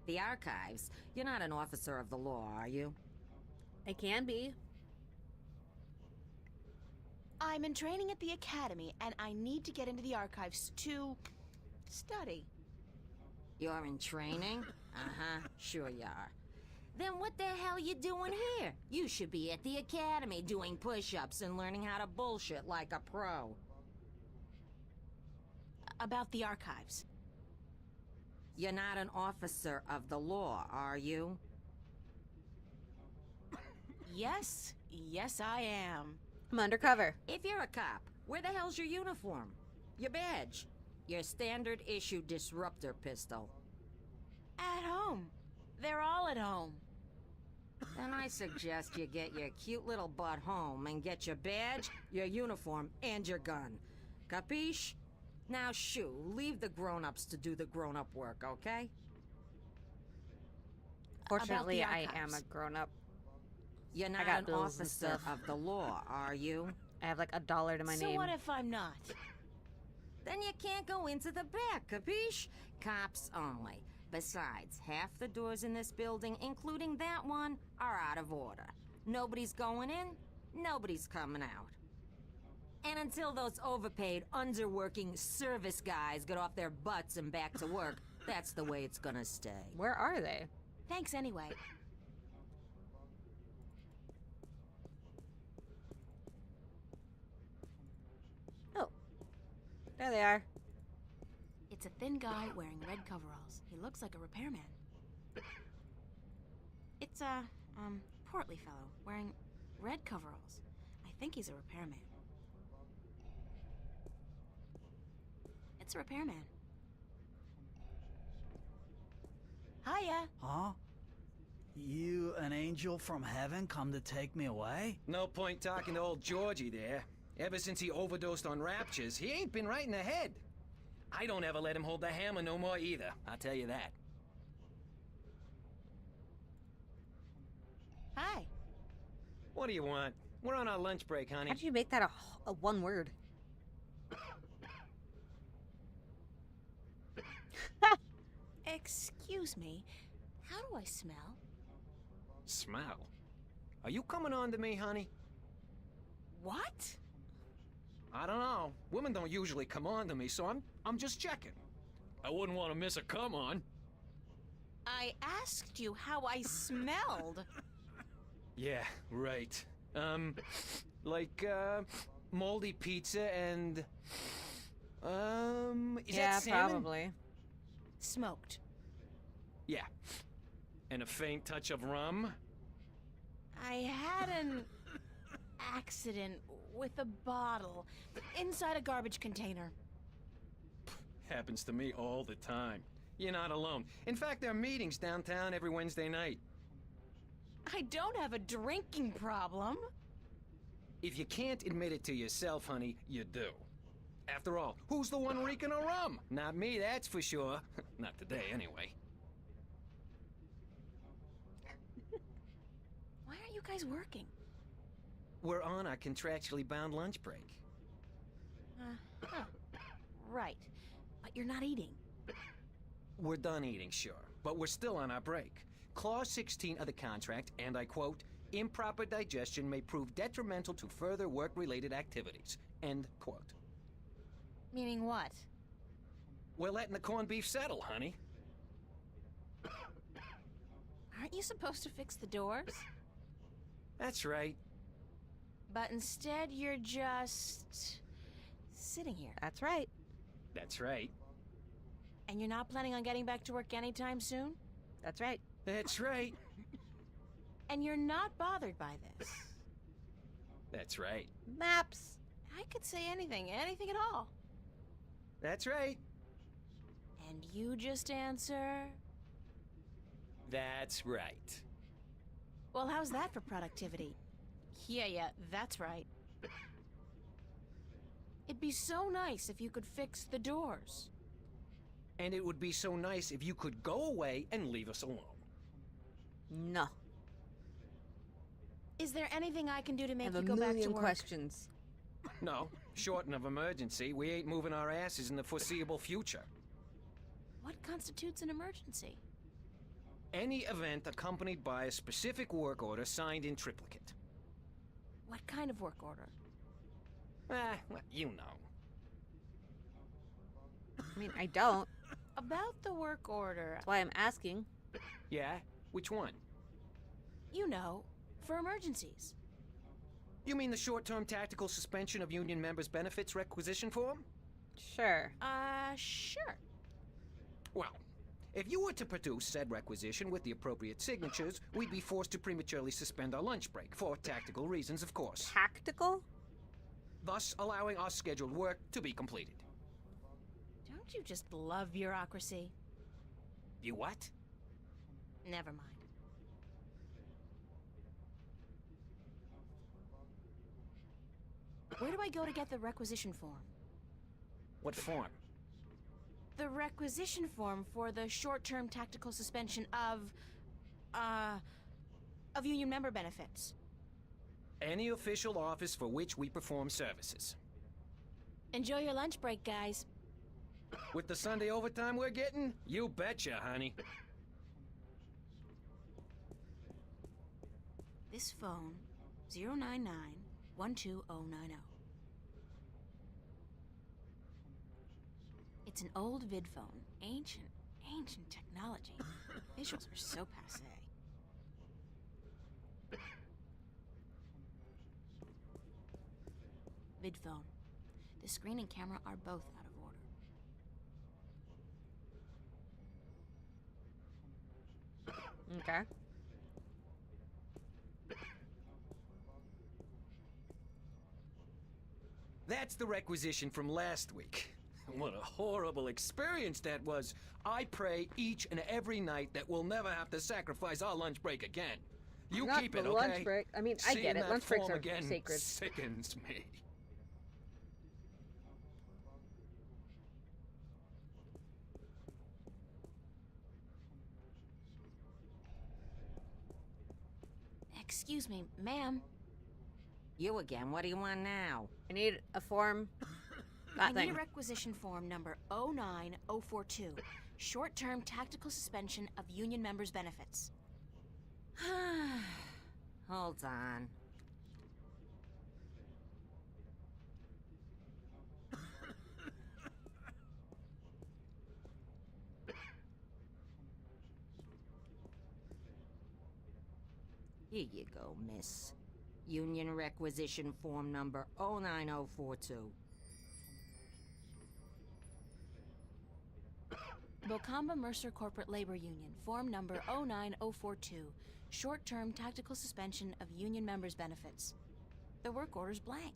The archives? You're not an officer of the law, are you? I can be. I'm in training at the academy, and I need to get into the archives to study. You're in training? Uh-huh, sure you are. Then what the hell you doing here? You should be at the academy doing push-ups and learning how to bullshit like a pro. About the archives. You're not an officer of the law, are you? Yes, I am. I'm undercover. If you're a cop, where the hell's your uniform? Your badge? Your standard issue disruptor pistol? At home. They're all at home. Then I suggest you get your cute little butt home and get your badge, your uniform, and your gun. Capiche? Now shoo, leave the grown-ups to do the grown-up work, okay? Fortunately, About the I am a archives. grown-up. You're not got an bills and officer stuff. of the law, are you? I have like $1 to my So name. what if I'm not? Then you can't go into the back, capiche? Cops only. Besides, half the doors in this building, including that one, are out of order. Nobody's going in, nobody's coming out. And until those overpaid, underworking service guys get off their butts and back to work, that's the way it's gonna stay. Where are they? Thanks anyway. Oh. There they are. It's a thin guy wearing red coveralls. He looks like a repairman. It's a, portly fellow wearing red coveralls. I think he's a repairman. It's a repairman. Hiya. Huh? You an angel from heaven come to take me away? No point talking to old Georgie there. Ever since he overdosed on raptures, he ain't been right in the head. I don't ever let him hold the hammer no more either, I'll tell you that. Hi. What do you want? We're on our lunch break, honey. How did you make that a one word? Excuse me, how do I smell? Smell? Are you coming on to me, honey? What? I don't know. Women don't usually come on to me, so I'm just checking. I wouldn't want to miss a come on. I asked you how I smelled. Yeah, right. Like, moldy pizza and... is Yeah, that salmon? probably. Smoked. Yeah. And a faint touch of rum? I had an accident with a bottle inside a garbage container. Happens to me all the time. You're not alone. In fact, there are meetings downtown every Wednesday night. I don't have a drinking problem. If you can't admit it to yourself, honey, you do. After all, who's the one reeking of rum? Not me, that's for sure. Not today, anyway. Why aren't you guys working? We're on our contractually bound lunch break. Huh. Right. But you're not eating. We're done eating, sure, but we're still on our break. Clause 16 of the contract, and I quote, improper digestion may prove detrimental to further work-related activities. End quote. Meaning what? We're letting the corned beef settle, honey. Aren't you supposed to fix the doors? That's right. But instead you're just... sitting here. That's right. That's right. And you're not planning on getting back to work anytime soon? That's right. That's right. And you're not bothered by this? That's right. Maps. I could say anything at all. That's right. And you just answer... That's right. Well, how's that for productivity? Yeah, that's right. It'd be so nice if you could fix the doors. And it would be so nice if you could go away and leave us alone. No. Is there anything I can do to I make have you a go back to million work? questions. No, short of emergency, we ain't moving our asses in the foreseeable future. What constitutes an emergency? Any event accompanied by a specific work order signed in triplicate. What kind of work order? Well, you know. I mean, I don't. About the work order. That's why I'm asking. Yeah? Which one? You know, for emergencies. You mean the short-term tactical suspension of union members' benefits requisition form? Sure. Sure. Well, if you were to produce said requisition with the appropriate signatures, we'd be forced to prematurely suspend our lunch break, for tactical reasons, of course. Tactical? Thus allowing our scheduled work to be completed. Don't you just love bureaucracy? You what? Never mind. Where do I go to get the requisition form? What form? The requisition form for the short-term tactical suspension of union member benefits. Any official office for which we perform services. Enjoy your lunch break, guys. With the Sunday overtime we're getting? You betcha, honey. This phone, 099-12090. It's an old vid phone. Ancient technology. Visuals are so passé. Vid phone. The screen and camera are both out of order. Okay. That's the requisition from last week. What a horrible experience that was. I pray each and every night that we'll never have to sacrifice our lunch break again. You Not keep the it, okay? lunch break. I mean, I Seeing get it. that Lunch breaks form are again sacred. sickens me. Excuse me, ma'am. You again. What do you want now? I need a form. I That need thing. a requisition form number 09042 Short-term tactical suspension of union members' benefits. Hold on. Here you go, miss. Union requisition form number 09042. Bocamba Mercer Corporate Labor Union, form number 09042. Short-term tactical suspension of union members' benefits. The work order's blank.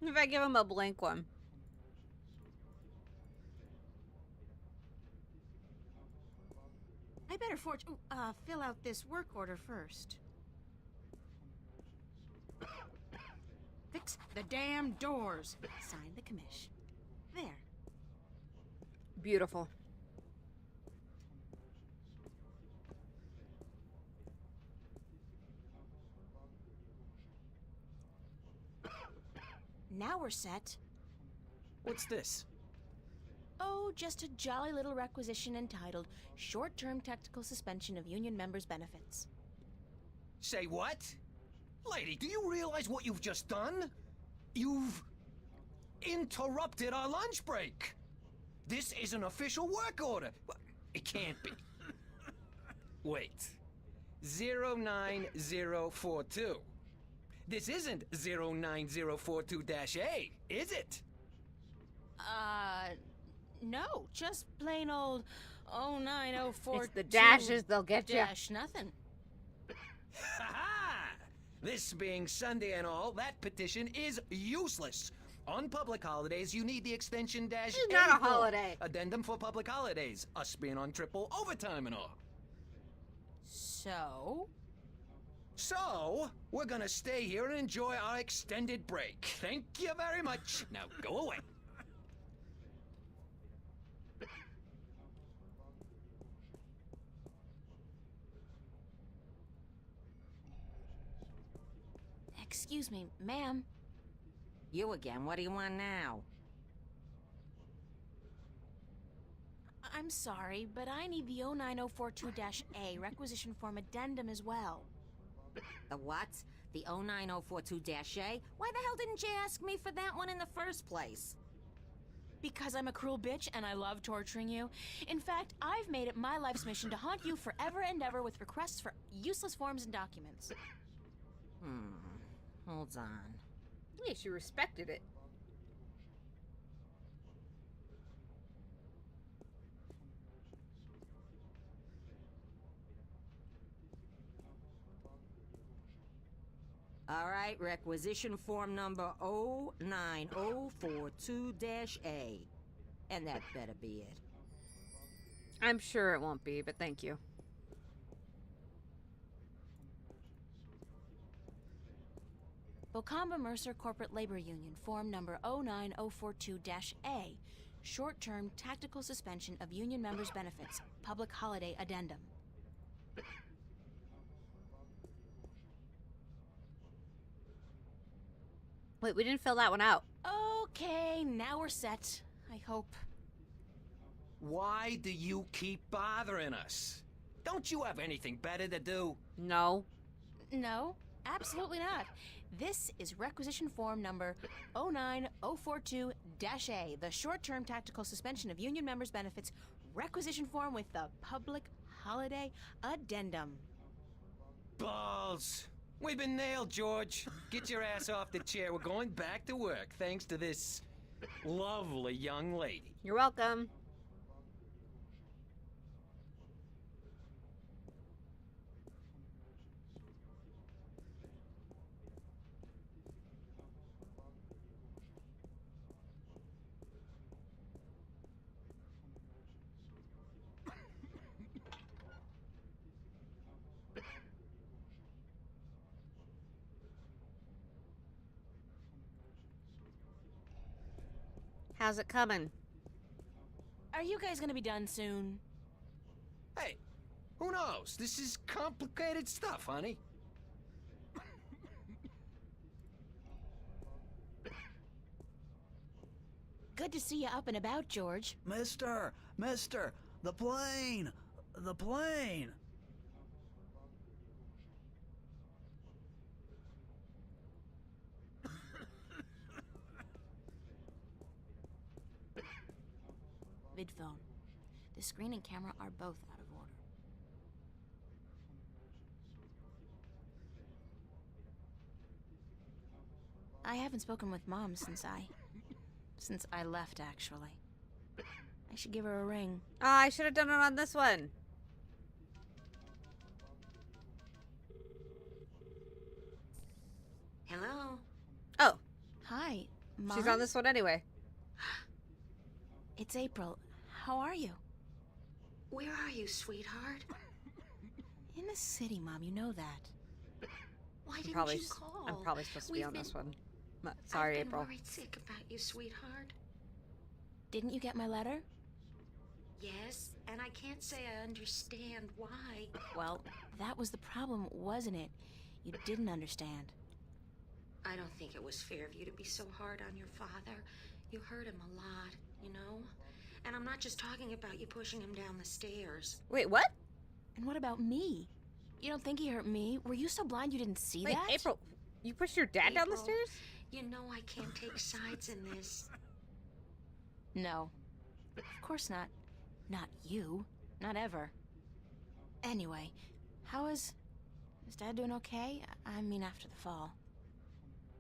If I give him a blank one. I better fill out this work order first. Fix the damn doors. Sign the commish. There. Beautiful. Now we're set. What's this? Oh, just a jolly little requisition entitled Short-Term Tactical Suspension of Union Members' Benefits. Say what? Lady, do you realize what you've just done? You've interrupted our lunch break. This is an official work order. It can't be. Wait. 09042. This isn't 09042-A, is it? No, just plain old 09042. It's the dashes, they'll get you. Dash nothing. Ha-ha! This being Sunday and all, that petition is useless. On public holidays, you need the extension dash It's not a A4. holiday. Addendum for public holidays. Us being on triple overtime and all. So, we're gonna stay here and enjoy our extended break. Thank you very much. Now go away. Excuse me, ma'am. You again, what do you want now? I'm sorry, but I need the 09042-A requisition form addendum as well. The what? The 09042-A? Why the hell didn't you ask me for that one in the first place? Because I'm a cruel bitch and I love torturing you. In fact, I've made it my life's mission to haunt you forever and ever with requests for useless forms and documents. Hold on. Yeah, she respected it. All right, requisition form number 09042-A. And that better be it. I'm sure it won't be, but thank you. Bocamba Mercer Corporate Labor Union, form number 09042-A. Short-term tactical suspension of union members' benefits. Public holiday addendum. Wait, we didn't fill that one out. Okay, now we're set. I hope. Why do you keep bothering us? Don't you have anything better to do? No. No, absolutely not. This is requisition form number 09042-A, the short-term tactical suspension of union members' benefits requisition form with the public holiday addendum. Balls. We've been nailed, George. Get your ass off the chair. We're going back to work, thanks to this lovely young lady. You're welcome. How's it coming? Are you guys gonna be done soon? Hey, who knows? This is complicated stuff, honey. Good to see you up and about, George. Mister, the plane, the plane. Vidphone. The screen and camera are both out of order. I haven't spoken with Mom since I left, actually. I should give her a ring. Ah, I should have done it on this one. Hello? Oh, Hi, Mom. she's on this one anyway. It's April. How are you? Where are you, sweetheart? In the city, Mom. You know that. Why didn't Probably, you call? I'm probably supposed to be We've on this been- one. Sorry, I've been April. worried sick about you, sweetheart. Didn't you get my letter? Yes, and I can't say I understand why. Well, that was the problem, wasn't it? You didn't understand. I don't think it was fair of you to be so hard on your father. You hurt him a lot, you know? And I'm not just talking about you pushing him down the stairs. Wait, what? And what about me? You don't think he hurt me? Were you so blind you didn't see Wait, that? April, you pushed your dad down the April. stairs? You know I can't take sides in this. No. Of course not. Not you. Not ever. Anyway, is Dad doing okay? I mean, after the fall.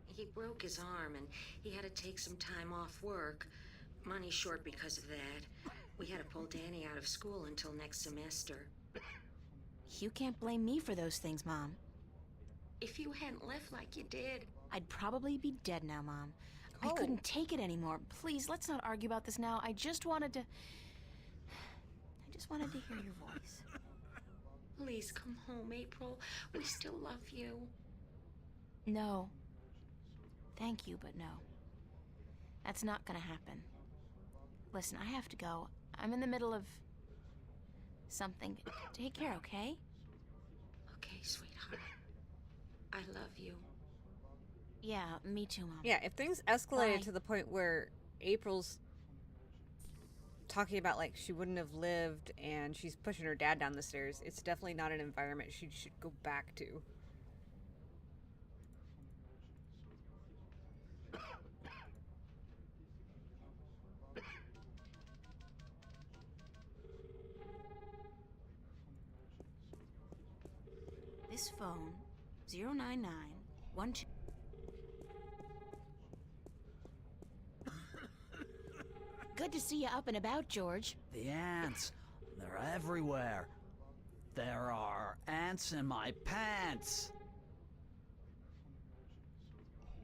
He broke his arm and he had to take some time off work. Money short because of that. We had to pull Danny out of school until next semester. You can't blame me for those things, Mom. If you hadn't left like you did, I'd probably be dead now, Mom. I Oh. couldn't take it anymore. Please, let's not argue about this now. I just wanted to hear your voice. please come home, April. We still love you. No. Thank you, but no. That's not gonna happen. Listen, I have to go. I'm in the middle of something. Take care, okay? Okay, sweetheart. I love you. Yeah, me too, Mom. Yeah, if things escalated Bye. to the point where April's talking about like she wouldn't have lived and she's pushing her dad down the stairs, it's definitely not an environment she should go back to. This phone, 09912. Good to see you up and about, George. The ants, they're everywhere. There are ants in my pants.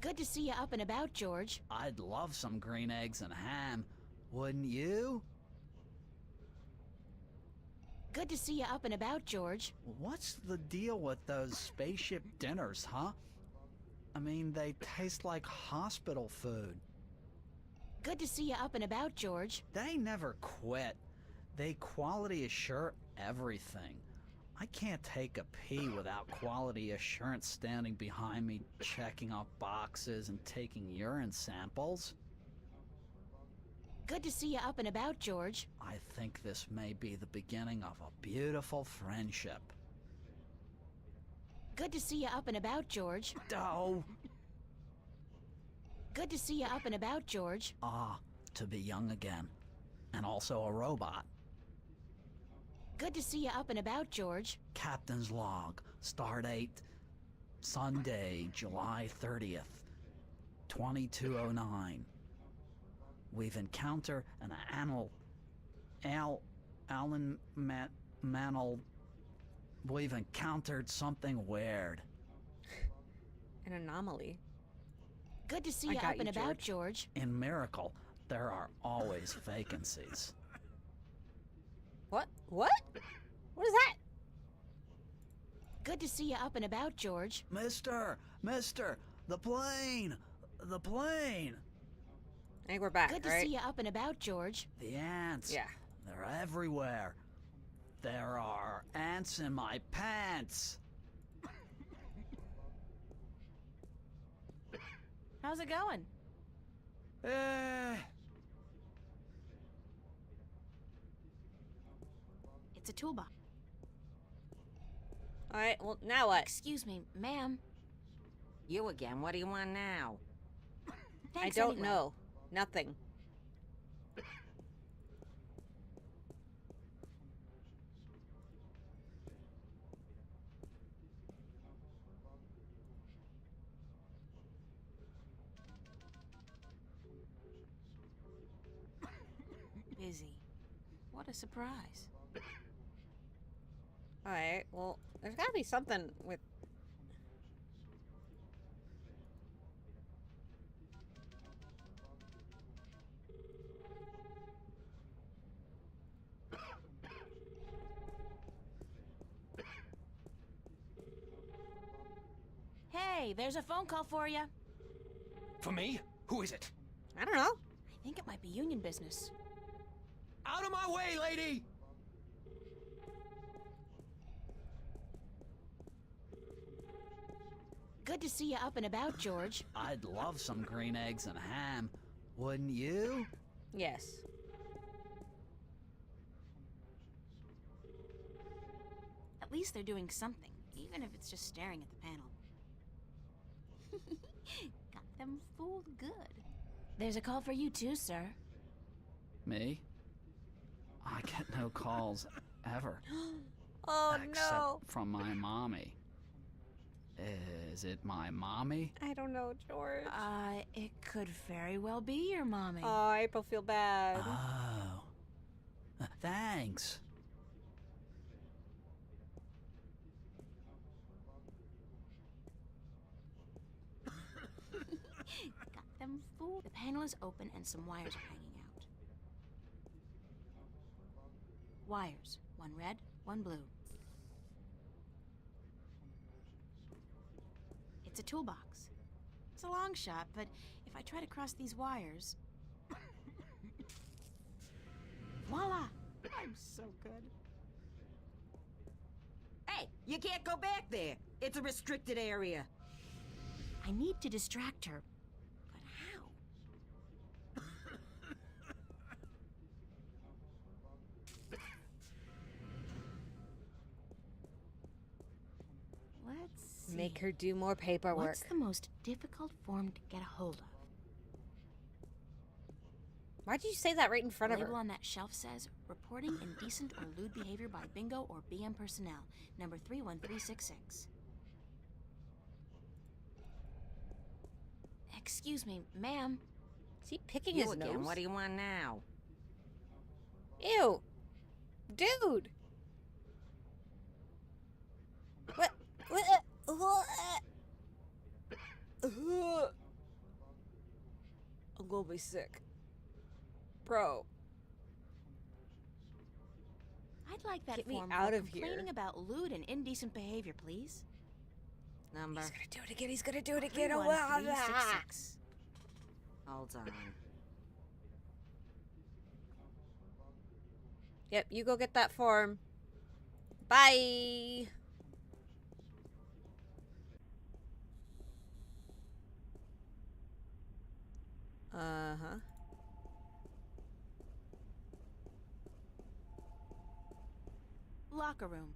Good to see you up and about, George. I'd love some green eggs and ham. Wouldn't you? Good to see you up and about, George. What's the deal with those spaceship dinners, huh? I mean, they taste like hospital food. Good to see you up and about, George. They never quit. They quality assure everything. I can't take a pee without quality assurance standing behind me, checking off boxes and taking urine samples. Good to see you up and about, George. I think this may be the beginning of a beautiful friendship. Good to see you up and about, George. Oh, Good to see you up and about, George. to be young again. And also a robot. Good to see you up and about, George. Captain's log. Stardate Sunday, July 30th, 2209. We've encountered an we've encountered something weird. An anomaly. Good to see I you got up and you, about, George. In Miracle, there are always vacancies. What? What? What is that? Good to see you up and about, George. Mister, the plane! The plane! I think we're back, Good to right? see you up and about, George. The ants. Yeah. They're everywhere. There are ants in my pants. How's it going? It's a toolbox. All right, well, now what? Excuse me, ma'am. You again. What do you want now? I Thanks don't anyway. know. Nothing. Busy. What a surprise. All right, well, there's gotta be something with... Hey, there's a phone call for you. For me? Who is it? I don't know. I think it might be union business. Out of my way, lady! Good to see you up and about, George. I'd love some green eggs and ham. Wouldn't you? Yes. At least they're doing something, even if it's just staring at the panel. Got them fooled good. There's a call for you too, sir. Me? I get no calls ever. Oh, except no. from my mommy. Is it my mommy? I don't know, George. It could very well be your mommy. Oh, April, feel bad. Oh. Thanks. Got them fooled. The panel is open and some wires are hanging out. Wires. One red, one blue. It's a toolbox. It's a long shot, but if I try to cross these wires... Voila! I'm so good. Hey, you can't go back there. It's a restricted area. I need to distract her. But how? Let's see. Make her do more paperwork. What's the most difficult form to get a hold of? Why did you say that right in front The of her? label on that shelf says, reporting indecent or lewd behavior by bingo or BM personnel, number 31366. Excuse me, ma'am. Is he picking You his again. nose? What do you want now? Ew. Dude. What? I'm gonna be sick. Bro. I'd like that Get me form out for of here. complaining about lewd and indecent behavior, please. Number. He's gonna do it again. He's gonna do it again. Oh, 31366. Hold on. Yep, you go get that form. Bye. Uh-huh. Locker room.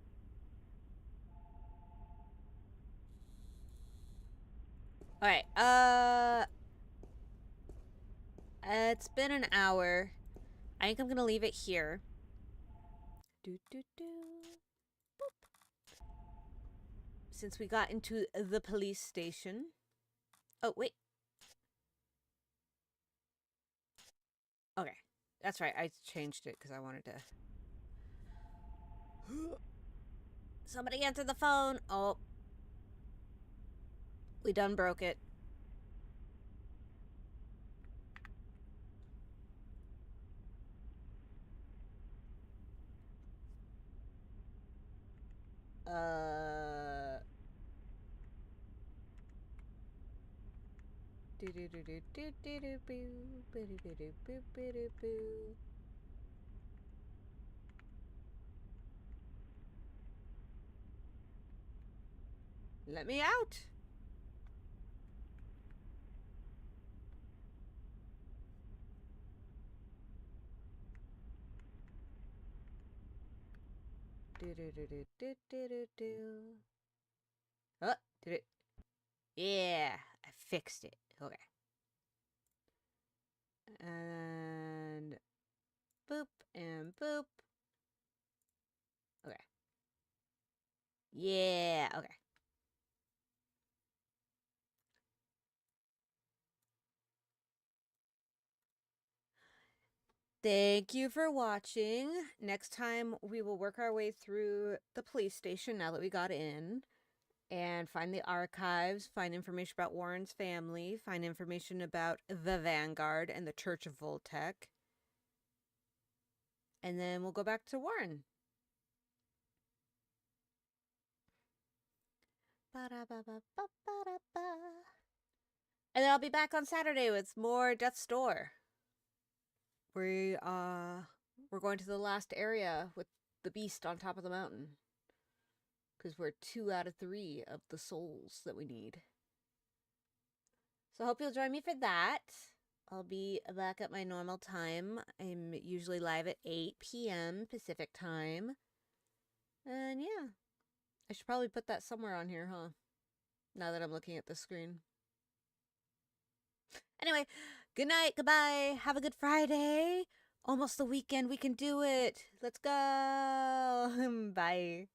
All right. It's been an hour. I think I'm gonna leave it here. Do do do. Boop. Since we got into the police station. Oh wait. Okay, that's right. I changed it because I wanted to. Somebody answer the phone. Oh. We done broke it. Do do do do do do do boo boo do do boo boo do boo. Let me out. Do do do do do do do do. Oh, did it? Yeah, I fixed it. Okay. And boop and boop. Okay. Yeah, okay. Thank you for watching. Next time we will work our way through the police station now that we got in and find the archives, find information about Warren's family, find information about the Vanguard and the Church of Voltec. And then we'll go back to Warren. Ba-da-ba-ba-ba-ba-da-ba. And then I'll be back on Saturday with more Death's Door. We're going to the last area with the beast on top of the mountain. Because we're 2 out of 3 of the souls that we need. So I hope you'll join me for that. I'll be back at my normal time. I'm usually live at 8 p.m. Pacific time. And yeah, I should probably put that somewhere on here, huh? Now that I'm looking at the screen. Anyway, good night, goodbye, have a good Friday. Almost the weekend, we can do it. Let's go. Bye.